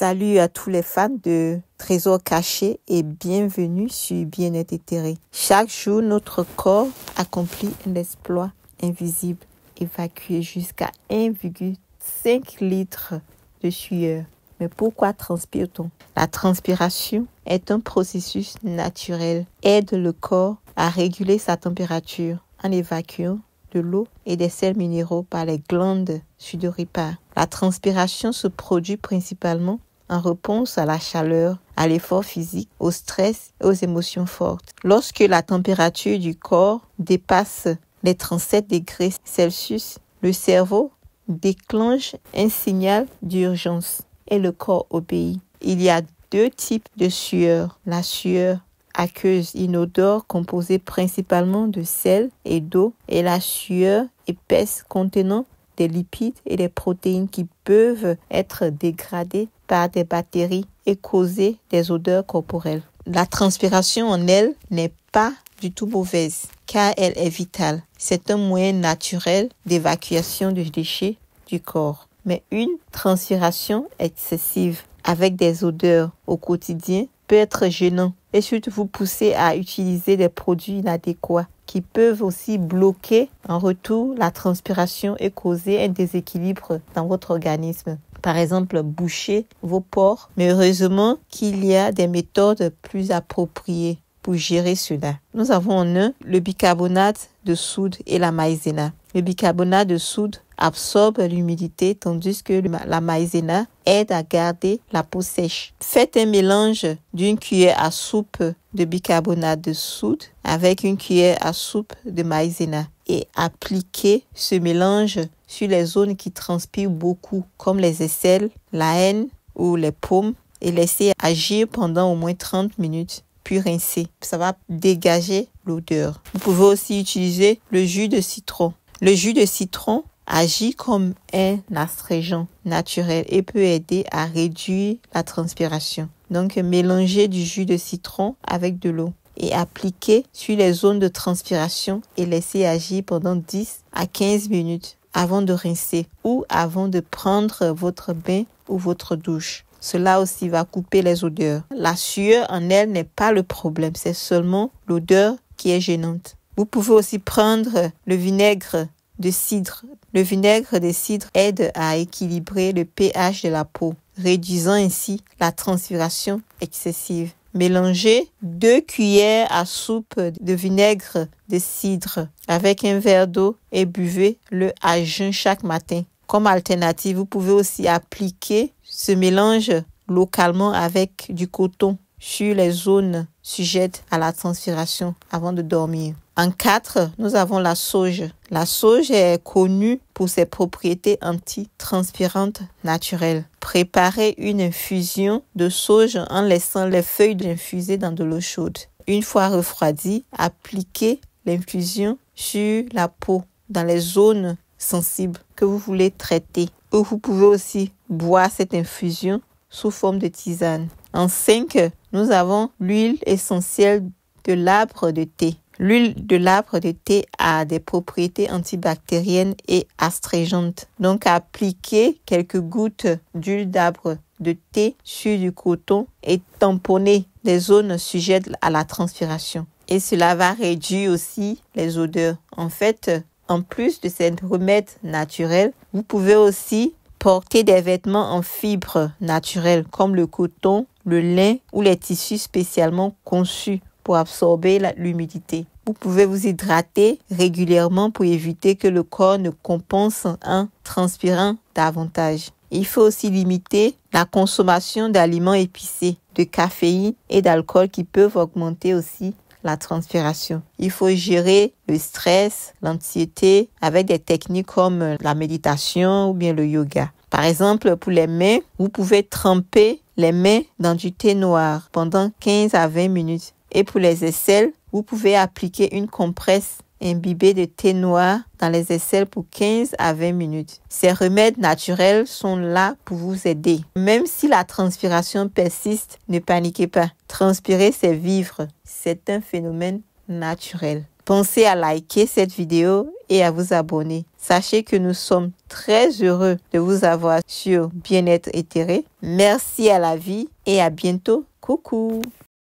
Salut à tous les fans de Trésors cachés et bienvenue sur Bien-être éthéré. Chaque jour, notre corps accomplit un exploit invisible, évacuer jusqu'à 1,5 litre de sueur. Mais pourquoi transpire-t-on? La transpiration est un processus naturel, aide le corps à réguler sa température en évacuant de l'eau et des sels minéraux par les glandes sudoripares. La transpiration se produit principalement en réponse à la chaleur, à l'effort physique, au stress et aux émotions fortes. Lorsque la température du corps dépasse les 37 degrés Celsius, le cerveau déclenche un signal d'urgence et le corps obéit. Il y a deux types de sueur. La sueur aqueuse inodore composée principalement de sel et d'eau et la sueur épaisse contenant des lipides et des protéines qui peuvent être dégradées par des bactéries et causer des odeurs corporelles. La transpiration en elle n'est pas du tout mauvaise car elle est vitale. C'est un moyen naturel d'évacuation des déchets du corps. Mais une transpiration excessive avec des odeurs au quotidien peut être gênant et surtout vous pousser à utiliser des produits inadéquats qui peuvent aussi bloquer en retour la transpiration et causer un déséquilibre dans votre organisme. Par exemple, boucher vos pores. Mais heureusement qu'il y a des méthodes plus appropriées pour gérer cela. Nous avons en un le bicarbonate de soude et la maïzena. Le bicarbonate de soude absorbe l'humidité tandis que la maïzena aide à garder la peau sèche. Faites un mélange d'une cuillère à soupe de bicarbonate de soude avec une cuillère à soupe de maïzena et appliquez ce mélange sur les zones qui transpirent beaucoup comme les aisselles, la haine ou les paumes et laissez agir pendant au moins 30 minutes. Puis rincer. Ça va dégager l'odeur. Vous pouvez aussi utiliser le jus de citron. Le jus de citron agit comme un astringent naturel et peut aider à réduire la transpiration. Donc, mélangez du jus de citron avec de l'eau et appliquez sur les zones de transpiration et laissez agir pendant 10 à 15 minutes avant de rincer ou avant de prendre votre bain ou votre douche. Cela aussi va couper les odeurs. La sueur en elle n'est pas le problème, c'est seulement l'odeur qui est gênante. Vous pouvez aussi prendre le vinaigre de cidre. Le vinaigre de cidre aide à équilibrer le pH de la peau, réduisant ainsi la transpiration excessive. Mélangez 2 cuillères à soupe de vinaigre de cidre avec un verre d'eau et buvez-le à jeun chaque matin. Comme alternative, vous pouvez aussi appliquer ce mélange localement avec du coton sur les zones sujettes à la transpiration avant de dormir. En 4, nous avons la sauge. La sauge est connue pour ses propriétés antitranspirantes naturelles. Préparez une infusion de sauge en laissant les feuilles infuser dans de l'eau chaude. Une fois refroidie, appliquez l'infusion sur la peau dans les zones sensibles que vous voulez traiter. Ou vous pouvez aussi boire cette infusion sous forme de tisane. En 5, nous avons l'huile essentielle de l'arbre de thé. L'huile de l'arbre de thé a des propriétés antibactériennes et astringentes. Donc, appliquez quelques gouttes d'huile d'arbre de thé sur du coton et tamponnez les zones sujettes à la transpiration. Et cela va réduire aussi les odeurs. En fait, en plus de ces remèdes naturels, vous pouvez aussi porter des vêtements en fibres naturelles comme le coton, le lin ou les tissus spécialement conçus pour absorber l'humidité. Vous pouvez vous hydrater régulièrement pour éviter que le corps ne compense en transpirant davantage. Il faut aussi limiter la consommation d'aliments épicés, de caféine et d'alcool qui peuvent augmenter aussi la transpiration. Il faut gérer le stress, l'anxiété avec des techniques comme la méditation ou bien le yoga. Par exemple, pour les mains, vous pouvez tremper les mains dans du thé noir pendant 15 à 20 minutes. Et pour les aisselles, vous pouvez appliquer une compresse imbibée de thé noir dans les aisselles pour 15 à 20 minutes. Ces remèdes naturels sont là pour vous aider. Même si la transpiration persiste, ne paniquez pas. Transpirer, c'est vivre. C'est un phénomène naturel. Pensez à liker cette vidéo et à vous abonner. Sachez que nous sommes très heureux de vous avoir sur Bien-être éthéré. Merci à la vie et à bientôt. Coucou!